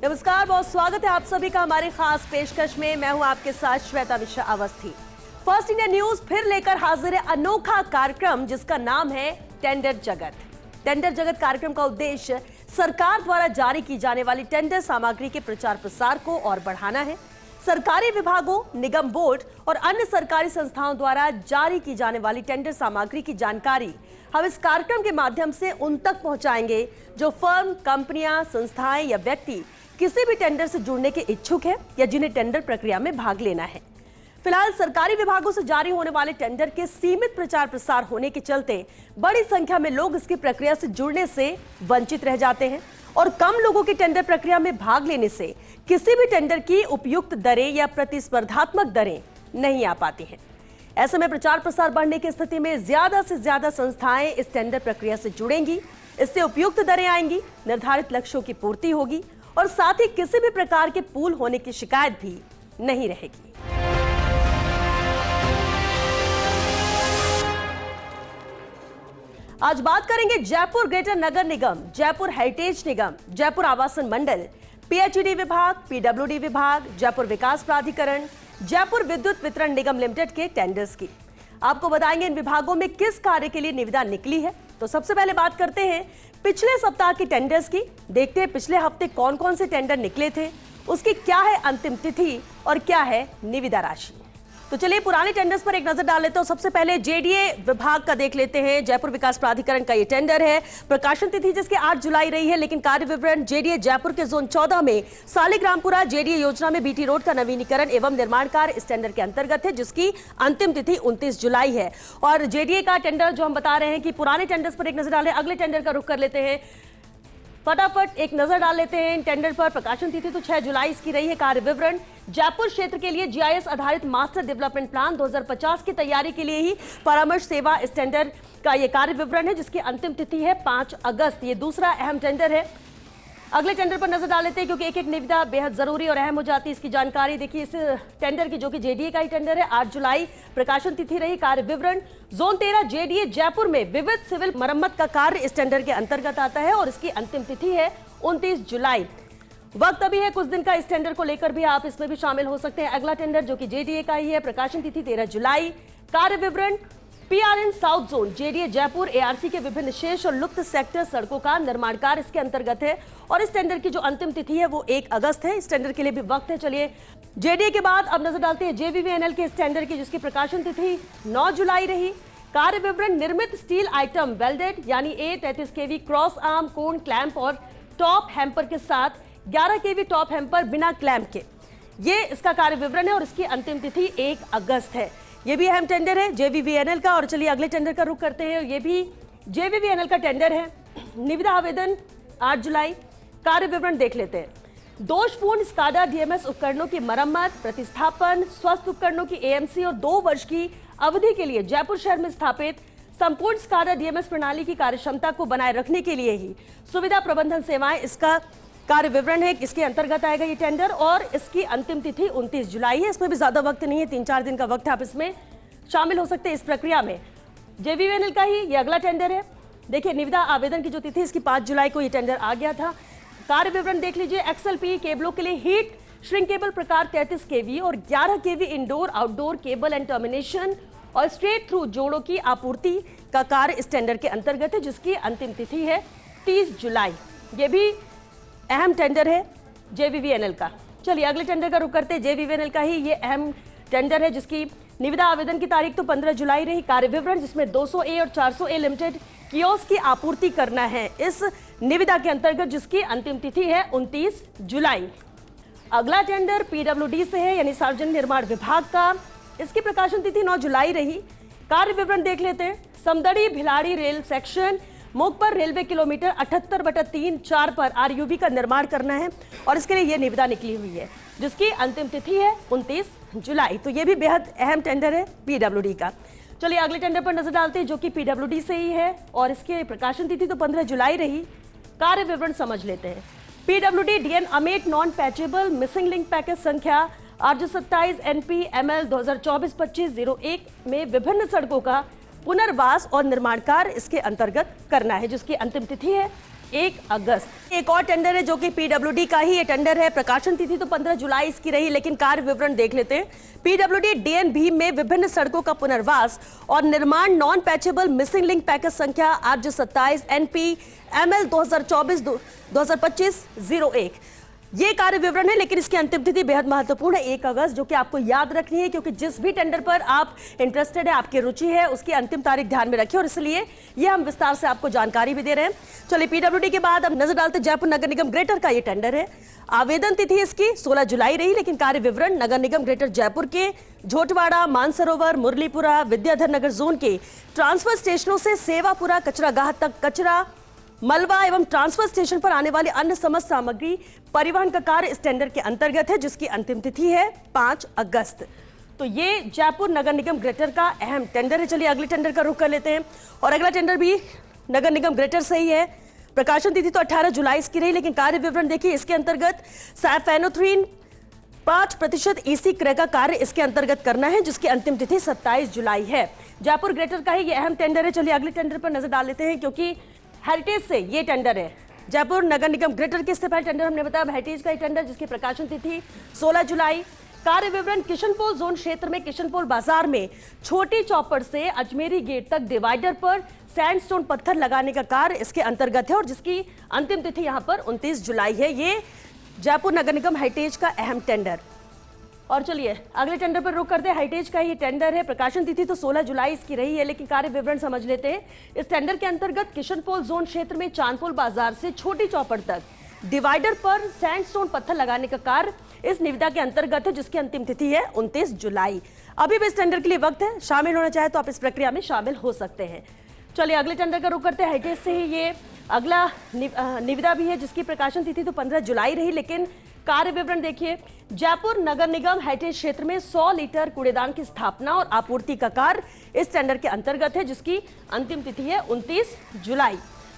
नमस्कार, बहुत स्वागत है आप सभी का हमारे खास पेशकश में। मैं हूं आपके साथ Shweta Mishra Awasthi. First India news फिर लेकर हाजिर है अनोखा कार्यक्रम जिसका नाम है टेंडर जगत। टेंडर जगत कार्यक्रम का उद्देश्य सरकार द्वारा जारी की जाने वाली टेंडर सामग्री के प्रचार प्रसार को और बढ़ाना है। सरकारी विभागों, निगम बोर्ड और अन्य सरकारी संस्थाओं द्वारा जारी की जाने वाली टेंडर सामग्री की जानकारी हम इस कार्यक्रम के माध्यम से उन तक पहुंचाएंगे जो फर्म, कंपनियां, संस्थाएं या व्यक्ति किसी भी टेंडर से जुड़ने के इच्छुक है या जिन्हें टेंडर प्रक्रिया में भाग लेना है। फिलहाल सरकारी विभागों से जारी होने वाले टेंडर के सीमित प्रचार प्रसार होने के चलते बड़ी संख्या में लोग इसकी प्रक्रिया से जुड़ने से वंचित रह जाते हैं और कम लोगों की टेंडर प्रक्रिया में भाग लेने से किसी भी टेंडर की उपयुक्त दरें या प्रतिस्पर्धात्मक दरें नहीं आ पाती हैं। ऐसे में प्रचार प्रसार बढ़ने की स्थिति में ज्यादा से ज्यादा संस्थाएं इस टेंडर प्रक्रिया से जुड़ेंगी। इससे उपयुक्त दरें आएंगी, निर्धारित लक्ष्यों की पूर्ति होगी और साथ ही किसी भी प्रकार के पूल होने की शिकायत भी नहीं रहेगी। आज बात करेंगे जयपुर ग्रेटर नगर निगम, जयपुर हेरिटेज निगम, जयपुर आवासन मंडल, पीएचईडी विभाग, पीडब्ल्यूडी विभाग, जयपुर विकास प्राधिकरण, जयपुर विद्युत वितरण निगम लिमिटेड के टेंडर्स की। आपको बताएंगे इन विभागों में किस कार्य के लिए निविदा निकली है। तो सबसे पहले बात करते हैं पिछले सप्ताह के टेंडर्स की। देखते हैं पिछले हफ्ते कौन कौन से टेंडर निकले थे, उसकी क्या है अंतिम तिथि और क्या है निविदा राशि। तो चलिए पुराने टेंडर्स पर एक नजर डाल लेते हैं। सबसे पहले जेडीए विभाग का देख लेते हैं। जयपुर विकास प्राधिकरण का ये टेंडर है। प्रकाशन तिथि जिसकी 8 जुलाई रही है, लेकिन कार्य विवरण जेडीए जयपुर के जोन 14 में सालिग्रामपुरा जेडीए योजना में बीटी रोड का नवीनीकरण एवं निर्माण कार्य इस टेंडर के अंतर्गत है, जिसकी अंतिम तिथि 29 जुलाई है। और जेडीए का टेंडर जो हम बता रहे हैं कि पुराने टेंडर्स पर एक नजर डालें, अगले टेंडर का रुख कर लेते हैं। फटाफट एक नजर डाल लेते हैं इन टेंडर पर। प्रकाशन तिथि तो 6 जुलाई इसकी रही है। कार्य विवरण जयपुर क्षेत्र के लिए जीआईएस आधारित मास्टर डेवलपमेंट प्लान 2050 की तैयारी के लिए ही परामर्श सेवा इस टेंडर का ये कार्य विवरण है, जिसकी अंतिम तिथि है 5 अगस्त। ये दूसरा अहम टेंडर है। अगले टेंडर पर नजर डाल लेते हैं क्योंकि एक एक निविदा बेहद जरूरी और अहम हो जाती है। इसकी जानकारी देखिए इस टेंडर की, जो कि जेडीए का ही टेंडर है। 8 जुलाई प्रकाशन तिथि रही। कार्य विवरण जोन 13 जेडीए जयपुर में विविध सिविल मरम्मत का कार्य इस टेंडर के अंतर्गत आता है और इसकी अंतिम तिथि है 29 जुलाई। वक्त अभी है कुछ दिन का, इस टेंडर को लेकर भी आप इसमें भी शामिल हो सकते हैं। अगला टेंडर जो कि जेडीए का ही है, प्रकाशन तिथि 13 जुलाई। कार्य विवरण PRN south zone JDA Jaipur ARC के विभिन्न शेष और लुप्त सेक्टर सड़कों का निर्माण कार्य इसके अंतर्गत है और इस टेंडर की जो अंतिम तिथि है वो 1 अगस्त है। इस टेंडर के लिए भी वक्त है। चलिए जेडीए के बाद अब नजर डालते हैं जेवीवीएनएल के इस टेंडर की, जिसकी प्रकाशन तिथि 9 जुलाई रही। कार्य विवरण निर्मित स्टील आइटम वेल्डेड यानी A33 केवी क्रॉस आर्म कोन क्लैंप और टॉप हैम्पर के साथ 11 केवी टॉप हैम्पर बिना क्लैंप के, ये इसका कार्य विवरण है और इसकी अंतिम तिथि 1 अगस्त है। ये भी अहम टेंडर है जेवीवीएनएल का। और चलिए अगले टेंडर का रुख करते हैं। ये भी जेवीवीएनएल का टेंडर है। निविदा आवेदन 8 जुलाई। कार्य विवरण देख लेते हैं। दोषपूर्ण स्काडा डीएमएस उपकरणों की मरम्मत, प्रतिस्थापन, स्वस्थ उपकरणों की एएमसी और 2 वर्ष की अवधि के लिए जयपुर शहर में स्थापित संपूर्ण स्काडा डीएमएस प्रणाली की कार्यक्षमता को बनाए रखने के लिए ही सुविधा प्रबंधन सेवाएं इसका कार्य विवरण है। इसके अंतर्गत आएगा ये टेंडर और इसकी अंतिम तिथि 29 जुलाई है। इसमें भी ज्यादा वक्त नहीं है, 3-4 दिन का वक्त है, आप इसमें शामिल हो सकते हैं इस प्रक्रिया में। जेवीवीएनएल का ही ये अगला टेंडर है। देखिए निविदा आवेदन की जो तिथि इसकी 5 जुलाई को ये टेंडर आ गया था। कार्य विवरण देख लीजिए। एक्सएलपी केबलों के लिए हीट श्रिंकेबल प्रकार 33 केवी और 11 KV indoor outdoor cable and termination और स्ट्रेट थ्रू जोड़ों की आपूर्ति का कार्य इस टेंडर के अंतर्गत है, जिसकी अंतिम तिथि है 30 जुलाई। ये भी अहम टेंडर है जेवीवीएनएल का। चलिए अगले टेंडर का रुख करते हैं। जेवीवीएनएल का ही ये अहम टेंडर है, जिसकी निविदा आवेदन की तारीख तो 15 जुलाई रही। कार्य विवरण जिसमें 200A और 400A लिमिटेड कियोस्क की आपूर्ति करना है इस निविदा के अंतर्गत, जिसकी अंतिम तिथि है 29 जुलाई। अगला टेंडर पीडब्ल्यूडी से है, यानी सार्वजनिक निर्माण विभाग का। इसकी प्रकाशन तिथि 9 जुलाई रही। कार्य विवरण देख लेते हैं। Samdari Bhiladi rail section Mogpar railway kilometre 78/3-4 पर आरयूबी का निर्माण करना है और इसके लिए यह निविदा निकली हुई है, जिसकी अंतिम तिथि है 29 जुलाई। तो ये भी बेहद अहम टेंडर है पीडब्ल्यूडी का। चलिए अगले टेंडर पर नजर डालते हैं, जो कि पीडब्ल्यूडी से ही है और इसके प्रकाशन तिथि तो 15 जुलाई रही। कार्य विवरण समझ लेते हैं। PWD DN Amet non patchable missing link package संख्या 827 NP ML 2024-25-01 में विभिन्न सड़कों का पुनर्वास और निर्माण कार्य इसके अंतर्गत करना है, जिसकी अंतिम तिथि है 1 अगस्त। एक और टेंडर है जो कि पीडब्ल्यूडी का ही ये टेंडर है। प्रकाशन तिथि तो 15 जुलाई इसकी रही, लेकिन कार्य विवरण देख लेते हैं। पीडब्ल्यूडी डीएन भीम में विभिन्न सड़कों का पुनर्वास और निर्माण non patchable missing link package संख्या 8/27 NP ML 2024-2025-01। ये कार्य विवरण है, लेकिन इसकी अंतिम तिथि बेहद महत्वपूर्ण है 1 अगस्त, जो कि आपको याद रखनी है, क्योंकि जिस भी टेंडर पर आप इंटरेस्टेड है, आपकी रुचि है, उसकी अंतिम तारीख ध्यान में रखिए और इसलिए ये हम विस्तार से आपको जानकारी भी दे रहे हैं। चलिए पीडब्ल्यूडी के बाद अब नजर डालते जयपुर नगर निगम ग्रेटर का ये टेंडर है। आवेदन तिथि इसकी 16 जुलाई रही, लेकिन कार्य विवरण नगर निगम ग्रेटर जयपुर के झोटवाड़ा, मानसरोवर, मुरलीपुरा, विद्याधर नगर जोन के ट्रांसफर स्टेशनों से सेवापुरा कचरागाह तक कचरा, मलबा एवं ट्रांसफर स्टेशन पर आने वाली अन्य समस्त सामग्री परिवहन का कार्य इस टेंडर के अंतर्गत है, जिसकी अंतिम तिथि है 5 अगस्त। तो ये जयपुर नगर निगम ग्रेटर का अहम टेंडर है। चलिए अगले टेंडर का रुख कर लेते हैं और अगला टेंडर भी नगर निगम ग्रेटर से ही है। प्रकाशन तिथि तो 18 जुलाई इसकी रही, लेकिन कार्य विवरण देखिए। इसके अंतर्गत साइफेनोथ्रीन 5% EC क्रय का कार्य इसके अंतर्गत करना है, जिसकी अंतिम तिथि 27 जुलाई है। जयपुर ग्रेटर का ही ये अहम टेंडर है। चलिए अगले टेंडर पर नजर डाल लेते हैं, क्योंकि हेरिटेज से ये टेंडर है। जयपुर नगर निगम ग्रेटर के इससे पहले टेंडर हमने बताया हेरिटेज का ही टेंडर, जिसकी प्रकाशन तिथि 16 जुलाई। कार्य विवरण किशनपोल जोन क्षेत्र में किशनपोल बाजार में छोटी चौपड़ से अजमेरी गेट तक डिवाइडर पर सैंडस्टोन पत्थर लगाने का कार्य इसके अंतर्गत है और जिसकी अंतिम तिथि यहां पर 29 जुलाई है। ये जयपुर नगर निगम हेरिटेज का अहम टेंडर। और चलिए अगले टेंडर पर रुक करते हैं। हेरिटेज का ये टेंडर है। प्रकाशन तिथि तो 16 जुलाई इसकी रही है, लेकिन कार्य विवरण समझ लेते हैं। इस टेंडर के अंतर्गत किशनपोल जोन क्षेत्र में चांदपोल बाजार से छोटी चौपड़ तक डिवाइडर पर सैंडस्टोन पत्थर लगाने का कार्य इस निविदा के अंतर्गत है, जिसकी अंतिम तिथि है 29 जुलाई। अभी भी इस टेंडर के लिए वक्त है, शामिल होना चाहे तो आप इस प्रक्रिया में शामिल हो सकते हैं। चलिए अगले टेंडर का रुख करते हैं। हेरिटेज से ही ये अगला निविदा भी है, जिसकी प्रकाशन तिथि तो 15 जुलाई रही, लेकिन कार्य विवरण देखिए। जयपुर नगर निगम हेरिटेज क्षेत्र में 100 लीटर कूड़ेदान की स्थापना और आपूर्ति का कार्य इस टेंडर के अंतर्गत है, जिसकी अंतिम तिथि है 29 जुलाई।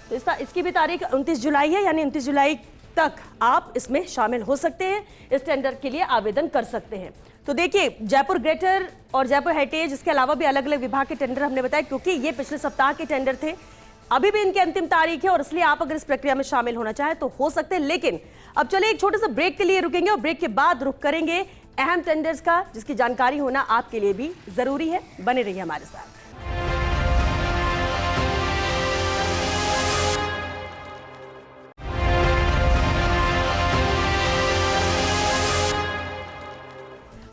तो इसकी भी तारीख 29 जुलाई है, यानी 29 जुलाई तक आप इसमें शामिल हो सकते हैं, इस टेंडर के लिए आवेदन कर सकते हैं। तो देखिए जयपुर ग्रेटर और जयपुर हेरिटेज, इसके अलावा भी अलग अलग विभाग के टेंडर हमने बताया, क्योंकि ये पिछले सप्ताह के टेंडर थे। अभी भी इनकी अंतिम तारीख है और इसलिए आप अगर इस प्रक्रिया में शामिल होना चाहें तो हो सकते हैं। लेकिन अब चलिए एक छोटे से ब्रेक के लिए रुकेंगे और ब्रेक के बाद रुक करेंगे अहम टेंडर्स का, जिसकी जानकारी होना आपके लिए भी जरूरी है। बने रहिए हमारे साथ।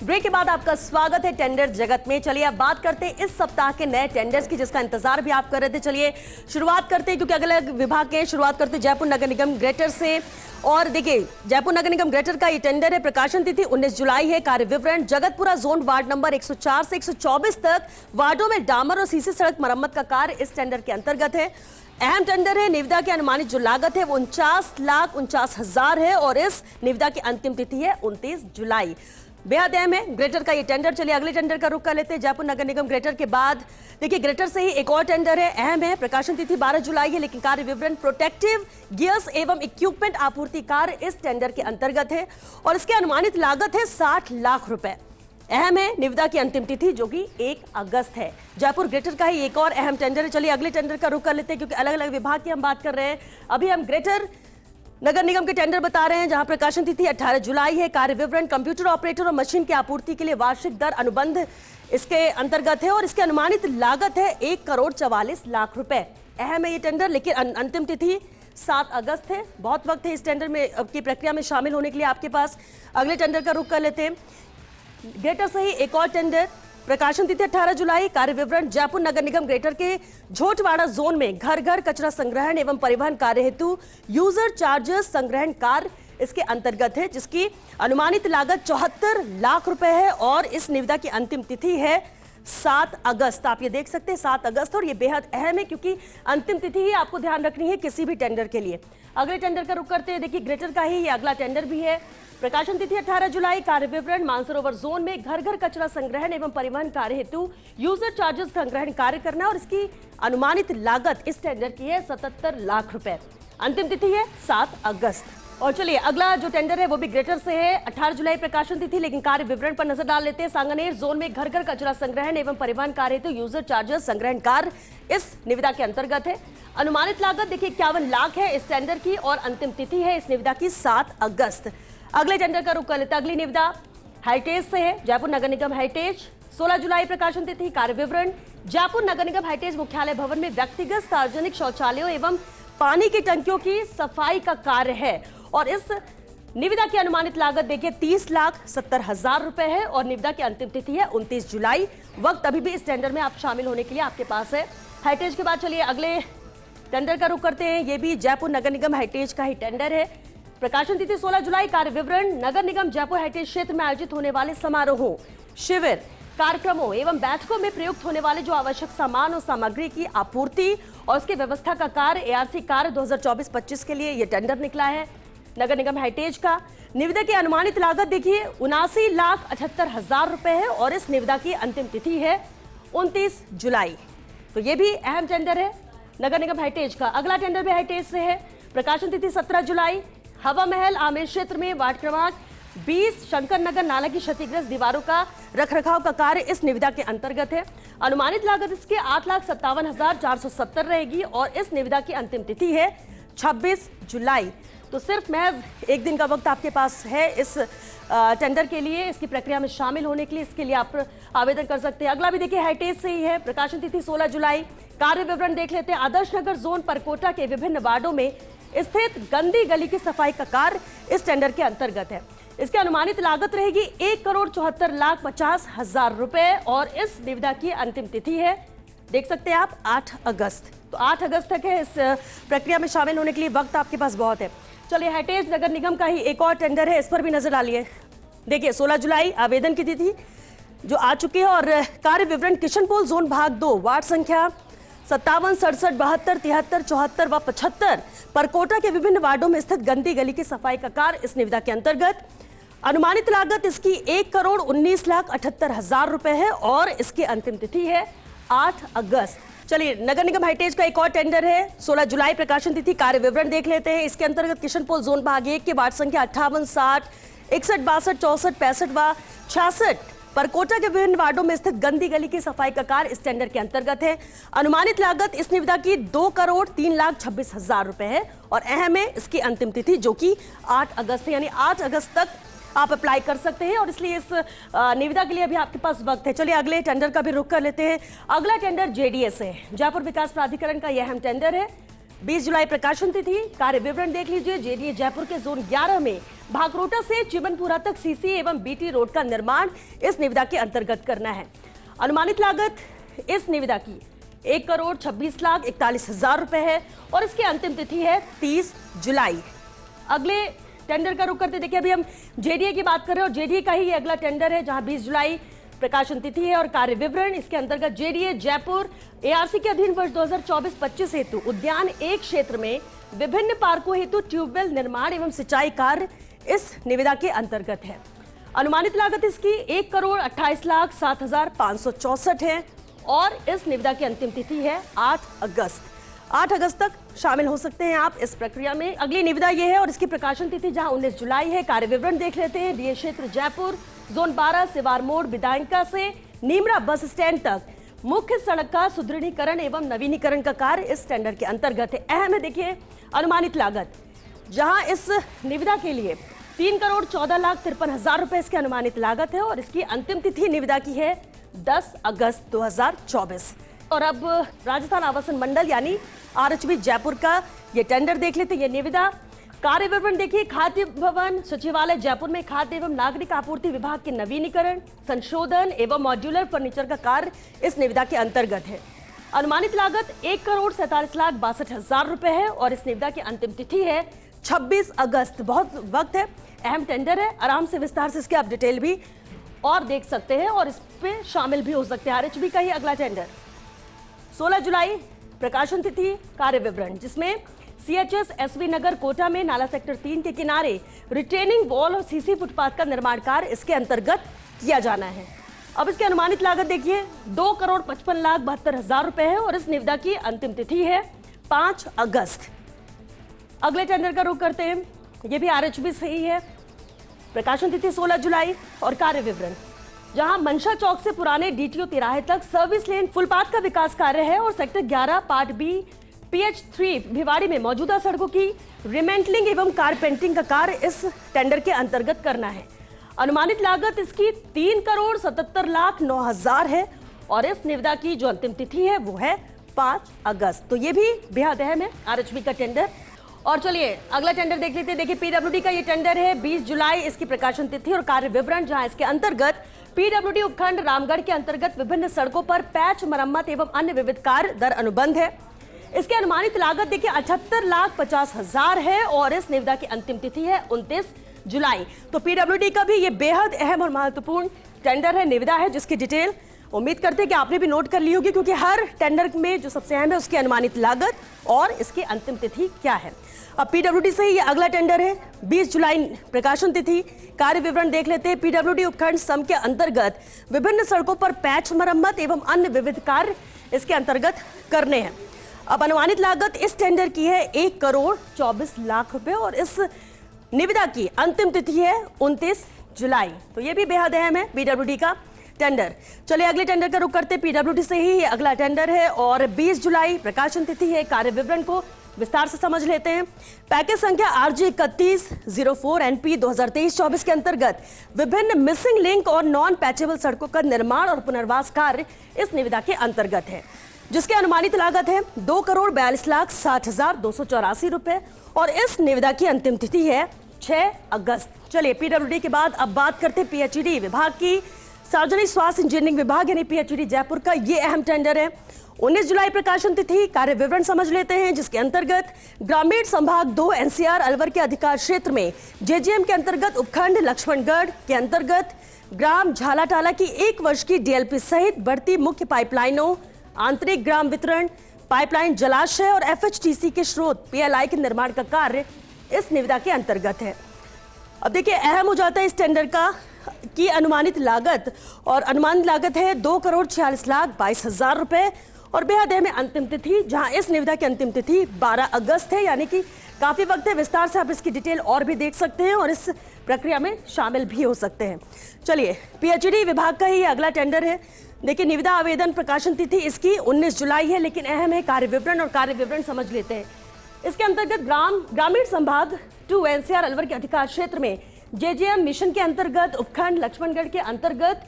ब्रेक के बाद आपका स्वागत है टेंडर जगत में। चलिए अब बात करते हैं इस सप्ताह के नए टेंडर्स की, जिसका इंतजार भी आप कर रहे थे। चलिए शुरुआत करते हैं, क्योंकि अलग अलग विभाग के शुरुआत करते हैं जयपुर नगर निगम ग्रेटर से। और देखिए जयपुर नगर निगम ग्रेटर का ये टेंडर है। प्रकाशन तिथि 19 जुलाई है। कार्य विवरण जगतपुरा जोन वार्ड नंबर 104 से 124 तक वार्डों में डामर और सीसी सड़क मरम्मत का कार्य इस टेंडर के अंतर्गत है। अहम टेंडर है। निविदा की अनुमानित जो लागत है वो 49,49,000 है और इस निविदा की अंतिम तिथि है 29 जुलाई। बेहद अहम है ग्रेटर का ये टेंडर। चलिए अगले टेंडर का रुख कर लेते हैं। जयपुर नगर निगम ग्रेटर के बाद देखिए ग्रेटर से ही एक और टेंडर है, अहम है। प्रकाशन तिथि 12 जुलाई है, लेकिन कार्य विवरण प्रोटेक्टिव गियर्स एवं इक्विपमेंट आपूर्ति कार्य इस टेंडर के अंतर्गत है और इसकी अनुमानित लागत है 60 लाख रुपए। अहम है। निविदा की अंतिम तिथि जो कि 1 अगस्त है। जयपुर ग्रेटर का ही एक और अहम टेंडर है। चलिए अगले टेंडर का रुख कर लेते हैं, क्योंकि अलग अलग विभाग की हम बात कर रहे हैं। अभी हम ग्रेटर नगर निगम के टेंडर बता रहे हैं, जहां प्रकाशन तिथि 18 जुलाई है। कार्य विवरण कंप्यूटर ऑपरेटर और मशीन की आपूर्ति के लिए वार्षिक दर अनुबंध इसके अंतर्गत है और इसकी अनुमानित लागत है 1,44,00,000 रुपए। अहम है ये टेंडर, लेकिन अंतिम तिथि 7 अगस्त है। बहुत वक्त है इस टेंडर में की प्रक्रिया में शामिल होने के लिए आपके पास। अगले टेंडर का रुख कर लेते हैं। ग्रेटर से ही एक और टेंडर। प्रकाशन तिथि 18 जुलाई। कार्य विवरण जयपुर नगर निगम ग्रेटर के झोटवाड़ा जोन में घर घर कचरा संग्रहण एवं परिवहन कार्य हेतु यूजर चार्जेस संग्रहण कार्य इसके अंतर्गत है, जिसकी अनुमानित लागत 74 लाख रुपए है और इस निविदा की अंतिम तिथि है 7 अगस्त। आप ये देख सकते हैं 7 अगस्त, और ये बेहद अहम है क्योंकि अंतिम तिथि ही आपको ध्यान रखनी है किसी भी टेंडर के लिए। अगले टेंडर का रुख करते हैं। देखिए ग्रेटर का ही ये अगला टेंडर भी है। प्रकाशन तिथि 18 जुलाई। कार्य विवरण मानसरोवर जोन में घर घर कचरा संग्रहण एवं परिवहन कार्य हेतु यूजर चार्जेस संग्रहण कार्य करना और इसकी अनुमानित लागत इस टेंडर की है 77 लाख रुपए। अंतिम तिथि है 7 अगस्त। और चलिए अगला जो टेंडर है वो भी ग्रेटर से है। 18 जुलाई प्रकाशन तिथि, लेकिन कार्य विवरण पर नजर डाल लेते हैं। सांगानेर जोन में घर घर कचरा संग्रहण एवं परिवहन कार्य हेतु यूजर चार्जर संग्रहण कार्य इस निविदा के अंतर्गत है। अनुमानित लागत देखिए 51 लाख है इस टेंडर की और अंतिम तिथि है इस निविदा की 7 अगस्त। अगले टेंडर का रुख कर लेते हैं। अगली निविदा हेरिटेज से है, जयपुर नगर निगम हेरिटेज। 16 जुलाई प्रकाशन तिथि। कार्य विवरण जयपुर नगर निगम हेरिटेज मुख्यालय भवन में व्यक्तिगत सार्वजनिक शौचालयों एवं पानी की टंकियों की सफाई का कार्य है और इस निविदा की अनुमानित लागत देखिए 30,70,000 रुपए है और निविदा की अंतिम तिथि है 29 जुलाई। वक्त अभी भी इस टेंडर में आप शामिल होने के लिए आपके पास है। हेरिटेज के बाद चलिए अगले टेंडर का रुख करते हैं। ये भी जयपुर नगर निगम हेरिटेज का ही टेंडर है। प्रकाशन तिथि 16 जुलाई। कार्य विवरण नगर निगम जयपुर हेरिटेज क्षेत्र में आयोजित होने वाले समारोहों, शिविर, कार्यक्रमों एवं बैठकों में प्रयुक्त होने वाले जो आवश्यक सामान और सामग्री की आपूर्ति और उसकी व्यवस्था का कार्य एआरसी कार्य 2024-25 के लिए यह टेंडर निकला है नगर निगम हेरिटेज का। निविदा की अनुमानित लागत देखिए 79,78,000 रुपए है और इस निविदा की अंतिम तिथि है 29 जुलाई। तो ये भी अहम टेंडर है नगर निगम हेरिटेज का। अगला टेंडर भी हेरिटेज से है। प्रकाशन तिथि 17 जुलाई। हवा महल आमेर क्षेत्र में वार्ड क्रमांक 20 शंकर नगर नाला की क्षतिग्रस्त दीवारों का रखरखाव का कार्य इस निविदा के अंतर्गत है। अनुमानित लागत इसकी 8,57,470 रहेगी और इस निविदा की अंतिम तिथि है 26 जुलाई। तो सिर्फ महज एक दिन का वक्त आपके पास है इस टेंडर के लिए, इसकी प्रक्रिया में शामिल होने के लिए। इसके लिए आप आवेदन कर सकते हैं। अगला भी देखिए हेरिटेज से ही है। प्रकाशन तिथि 16 जुलाई। कार्य विवरण देख लेते हैं। आदर्श नगर जोन परकोटा के विभिन्न वार्डों में स्थित गंदी गली की सफाई का कार्य इस टेंडर के अंतर्गत है। इसकी अनुमानित लागत रहेगी 1,74,50,000 रुपए और इस निविदा की अंतिम तिथि है, देख सकते हैं आप, 8 अगस्त। तो 8 अगस्त तक है इस प्रक्रिया में शामिल होने के लिए, वक्त आपके पास बहुत है। चलिए हेरिटेज नगर निगम का ही एक और टेंडर है, इस पर भी नजर डालिए। देखिए 16 जुलाई आवेदन की तिथि जो आ चुकी है और कार्य विवरण किशनपोल जोन भाग 2 वार्ड संख्या 57, 67, 72, 73, 74 व 75 परकोटा के विभिन्न वार्डों में स्थित गंदी गली की सफाई का कार्य इस निविदा के अंतर्गत। अनुमानित लागत इसकी 1,19,78,000 रुपए है और इसकी अंतिम तिथि है 8 अगस्त। चलिए नगर निगम हेरिटेज का एक और टेंडर है। 16 जुलाई प्रकाशन तिथि। कार्य विवरण देख लेते हैं। इसके अंतर्गत किशनपोल जोन भाग 1 के वार्ड संख्या 58, 60, 61, 62, 64, 65 व 66 परकोटा के विभिन्न वार्डों में स्थित गंदी गली की सफाई का कार्य इस टेंडर के अंतर्गत है। अनुमानित लागत इस निविदा की 2,03,26,000 रुपए है और अहम है इसकी अंतिम तिथि जो कि 8 अगस्त है, यानी 8 अगस्त तक आप अप्लाई कर सकते हैं और इसलिए इस निविदा के लिए अभी आपके पास वक्त है। चलिए अगले टेंडर का भी रुख कर लेते हैं। अगला टेंडर जेडीएस है, जयपुर विकास प्राधिकरण का यह अहम टेंडर है। 20 जुलाई प्रकाशन तिथि। कार्य विवरण देख लीजिए। जेडीए जयपुर के जोन 11 में भागरोटा से चिमनपुरा तक सीसी एवं बीटी रोड का निर्माण इस निविदा के अंतर्गत करना है। अनुमानित लागत इस निविदा की 1,26,41,000 रुपए है और इसकी अंतिम तिथि है 30 जुलाई। अगले टेंडर का रुख करते देखिए, अभी हम जेडीए की बात कर रहे हैं और जेडीए का ही अगला टेंडर है जहां 20 जुलाई प्रकाशन तिथि है और कार्य विवरण इसके अंतर्गत जेडीए जयपुर एआरसी के अधीन वर्ष 2024-25 हेतु उद्यान 1 क्षेत्र में विभिन्न पार्कों हेतु ट्यूबवेल निर्माण एवं सिंचाई कार्य इस निविदा के अंतर्गत है। अनुमानित लागत इसकी 1,28,07,564 है और इस निविदा की अंतिम तिथि है 8 अगस्त। 8 अगस्त तक शामिल हो सकते हैं आप इस प्रक्रिया में। अगली निविदा ये है और इसकी प्रकाशन तिथि जहां 19 जुलाई है। कार्य विवरण देख लेते हैं। डीए क्षेत्र जयपुर जोन 12 सिवार मोड़ विधायिका से नीमरा बस स्टैंड तक मुख्य सड़क का सुदृढ़ीकरण एवं नवीनीकरण का कार्य इस टेंडर के अंतर्गत है। अहम है देखिए अनुमानित लागत, जहां इस निविदा के लिए 3,14,53,000 रुपए इसकी अनुमानित लागत है और इसकी अंतिम तिथि निविदा की है 10 अगस्त 2024। और अब राजस्थान आवासन मंडल यानी आरएचबी जयपुर का ये टेंडर देख लेते हैं। ये निविदा कार्य विवरण देखिए। खाद्य भवन सचिवालय जयपुर में खाद्य एवं नागरिक आपूर्ति विभाग के नवीनीकरण, संशोधन एवं मॉड्यूलर फर्नीचर का कार्य इस निविदा के अंतर्गत है। अनुमानित लागत 1,47,62,000 रुपए है और इस निविदा की अंतिम तिथि है 26 अगस्त। बहुत वक्त है, अहम टेंडर है, आराम से विस्तार से इसके आप डिटेल भी और देख सकते हैं और इस पे शामिल भी हो सकते हैं। आरएचबी का ही अगला टेंडर 16 जुलाई प्रकाशन तिथि। कार्य विवरण जिसमें सीएचएस एसवी नगर कोटा में नाला सेक्टर 3 के किनारे रिटेनिंग वॉल और सीसी फुटपाथ का निर्माण कार्य इसके अंतर्गत किया जाना है। अब इसकी अनुमानित लागत देखिए 2,55,72,000 रुपए है और इस निविदा की अंतिम तिथि है 5 अगस्त। अगले टेंडर का रुख करते हैं। ये भी आरएचबी से ही है। प्रकाशन तिथि 16 जुलाई। और कार्य विवरण, जहां मनशा चौक से पुराने डीटीओ तिराहे तक सर्विस लेन फुलपाथ का विकास कार्य है और sector 11 part B PH3 Bhiwadi में मौजूदा सड़कों की रिमेंटलिंग एवं कारपेंटिंग का कार्य इस टेंडर के अंतर्गत करना है। अनुमानित लागत इसकी 3,77,09,000 है और इस निविदा की जो अंतिम तिथि है वो है 5 अगस्त। तो ये भी बेहद अहम है आरएचबी का टेंडर। और चलिए अगला टेंडर देख लेते हैं। देखिए पीडब्ल्यूडी का ये टेंडर है, 20 जुलाई इसकी प्रकाशन तिथि और कार्य विवरण, जहां इसके अंतर्गत पीडब्ल्यूडी उपखंड रामगढ़ के अंतर्गत विभिन्न सड़कों पर पैच मरम्मत एवं अन्य विविध कार्य दर अनुबंध है। इसके अनुमानित लागत देखिए 78,50,000 है और इस निविदा की अंतिम तिथि है 29 जुलाई। तो पीडब्ल्यूडी का भी ये बेहद अहम और महत्वपूर्ण टेंडर है, निविदा है, जिसकी डिटेल उम्मीद करते हैं कि आपने भी नोट कर ली होगी, क्योंकि हर टेंडर में जो सबसे अहम है उसकी अनुमानित लागत और इसकी अंतिम तिथि क्या है। अब पीडब्ल्यूडी से ही ये अगला टेंडर है, 20 जुलाई प्रकाशन तिथि। कार्य विवरण देख लेते हैं। पीडब्ल्यूडी उपखंड सम के अंतर्गत विभिन्न सड़कों पर पैच मरम्मत एवं अन्य विविध कार्य इसके अंतर्गत करने हैं। अब अनुमानित लागत इस टेंडर की है 1,24,00,000 रुपए और इस निविदा की अंतिम तिथि है 29 जुलाई। तो ये भी बेहद अहम है पीडब्ल्यूडी का टेंडर। चलिए अगले टेंडर का रुख करते हैं। पीडब्ल्यूडी से ही अगला टेंडर है और 20 जुलाई प्रकाशन तिथि है। कार्य विवरण को विस्तार से समझ लेते हैं। पैकेज संख्या RG 3104 NP 2023-24 के अंतर्गत विभिन्न मिसिंग लिंक और नॉन पैचेबल सड़कों का निर्माण और पुनर्वास कार्य इस निविदा के अंतर्गत है, जिसकी अनुमानित लागत है 2,42,60,284 रुपए और इस निविदा की अंतिम तिथि है 6 अगस्त। चलिए पीडब्ल्यूडी के बाद अब बात करते हैं PHED विभाग की। सार्वजनिक स्वास्थ्य इंजीनियरिंग विभाग यानी PHED जयपुर का ये अहम टेंडर है। 19 जुलाई प्रकाशन तिथि। कार्य विवरण समझ लेते हैं, जिसके अंतर्गत ग्रामीण संभाग 2 NCR अलवर के अधिकार क्षेत्र में JGM के अंतर्गत उपखंड लक्ष्मणगढ़ के अंतर्गत ग्राम झालाटाला की 1 वर्ष की DLP सहित बढ़ती मुख्य पाइपलाइनों, आंतरिक ग्राम वितरण पाइपलाइन, जलाशय और FHTC के स्रोत PLI के निर्माण का कार्य इस निविदा के अंतर्गत है। अब देखिए अहम हो जाता है इस टेंडर का की अनुमानित लागत, और अनुमानित लागत है 2,46,22,000 रुपए और बेहद अहम अंतिम तिथि, जहां इस निविदा की अंतिम तिथि 12 अगस्त है, यानी कि काफी वक्त है। विस्तार से आप इसकी डिटेल और भी देख सकते हैं और इस प्रक्रिया में शामिल भी हो सकते हैं। चलिए PHED विभाग का ही अगला टेंडर है। देखिए निविदा आवेदन प्रकाशन तिथि इसकी 19 जुलाई है, लेकिन अहम है कार्य विवरण, और कार्य विवरण समझ लेते हैं। इसके अंतर्गत ग्रामीण संभाग 2 NCR अलवर के अधिकार क्षेत्र में JGM मिशन के अंतर्गत उपखंड लक्ष्मणगढ़ के अंतर्गत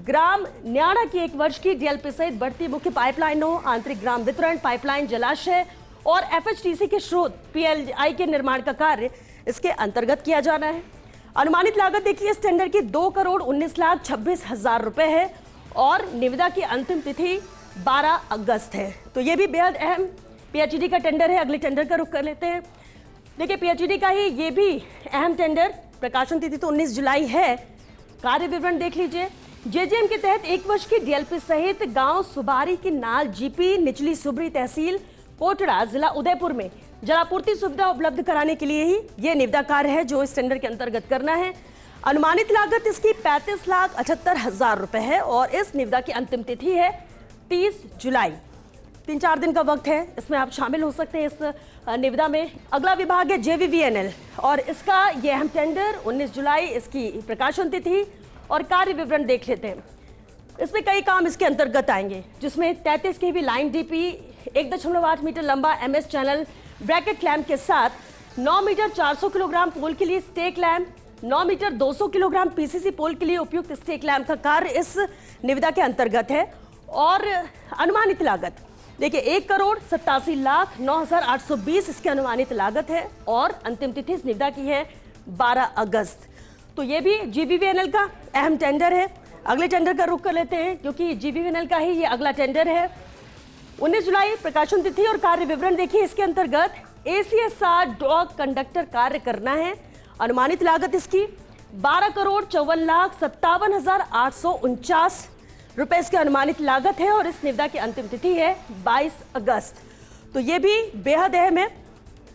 ग्राम न्याड़ा की 1 वर्ष की DLP सहित बढ़ती मुख्य पाइपलाइनों, आंतरिक ग्राम वितरण पाइपलाइन, जलाशय और FHTC के स्रोत PLI के निर्माण का कार्य इसके अंतर्गत किया जाना है। अनुमानित लागत देखिए इस टेंडर की 2,19,26,000 रुपए है और निविदा की अंतिम तिथि 12 अगस्त है। तो ये भी बेहद अहम PHED का टेंडर है। अगले टेंडर का रुख कर लेते हैं। देखिए PHED का ही ये भी अहम टेंडर, प्रकाशन तिथि तो 19 जुलाई है। कार्य विवरण देख लीजिए। JGM के तहत 1 वर्ष की DLP सहित गांव सुबारी की नाल GP निचली सुबरी तहसील कोटड़ा जिला उदयपुर में जलापूर्ति सुविधा उपलब्ध कराने के लिए ही ये निविदा कार्य है जो इस टेंडर के अंतर्गत करना है। अनुमानित लागत इसकी 35,78,000 रुपए है और इस निविदा की अंतिम तिथि है 30 जुलाई। 3-4 दिन का वक्त है, इसमें आप शामिल हो सकते हैं इस निविदा में। अगला विभाग है JVVNL और इसका ये अहम टेंडर 19 जुलाई इसकी प्रकाशन तिथि और कार्य विवरण देख लेते हैं। इसमें कई काम इसके अंतर्गत आएंगे, जिसमें 33 kV लाइन DP, 1.8 मीटर लंबा MS चैनल ब्रैकेट क्लैम्प के साथ 9 मीटर 400 किलोग्राम पोल के लिए stay clamp, 9 metre 200 kilogram PCC pole के लिए उपयुक्त स्टेक लैम्प का कार्य इस निविदा के अंतर्गत है। और अनुमानित लागत देखिए 1,87,09,820 इसकी अनुमानित लागत है और अंतिम तिथि इस निविदा की है 12 अगस्त। तो ये भी JVVNL का अहम टेंडर है। अगले टेंडर का रुख कर लेते हैं, क्योंकि JVVNL का ही ये अगला टेंडर है। 19 जुलाई प्रकाशन तिथि और कार्य विवरण देखिए। इसके अंतर्गत ACSR डॉग कंडक्टर कार्य करना है। अनुमानित लागत इसकी 12,54,57,849 रुपए इसकी अनुमानित लागत है और इस निविदा की अंतिम तिथि है 22 अगस्त। तो ये भी बेहद अहम है,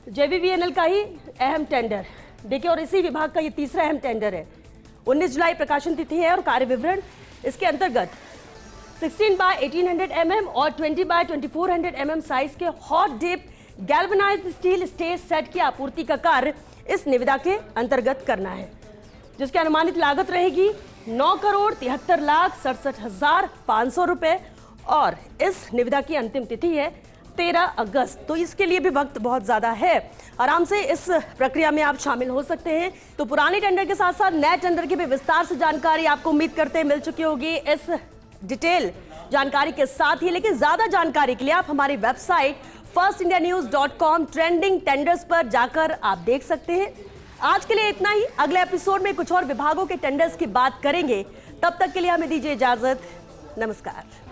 JVVNL का ही अहम टेंडर देखिए, और इसी विभाग का ये तीसरा अहम टेंडर है। 19 जुलाई प्रकाशन तिथि है और कार्य विवरण इसके अंतर्गत 16x1800 mm और 20x2400 mm साइज के hot dip galvanised steel stay set की आपूर्ति का कार्य इस निविदा के अंतर्गत करना है, जिसकी अनुमानित लागत रहेगी 9,73,67,500 रुपए और इस निविदा की अंतिम तिथि है 13 अगस्त। तो इसके लिए भी वक्त बहुत ज्यादा है, आराम से इस प्रक्रिया में आप शामिल हो सकते हैं। तो पुराने टेंडर के साथ साथ नए टेंडर की भी विस्तार से जानकारी आपको उम्मीद करते हैं मिल चुकी होगी इस डिटेल जानकारी के साथ ही। लेकिन ज्यादा जानकारी के लिए आप हमारी वेबसाइट firstindianews.com ट्रेंडिंग टेंडर्स पर जाकर आप देख सकते हैं। आज के लिए इतना ही, अगले एपिसोड में कुछ और विभागों के टेंडर्स की बात करेंगे। तब तक के लिए हमें दीजिए इजाजत, नमस्कार।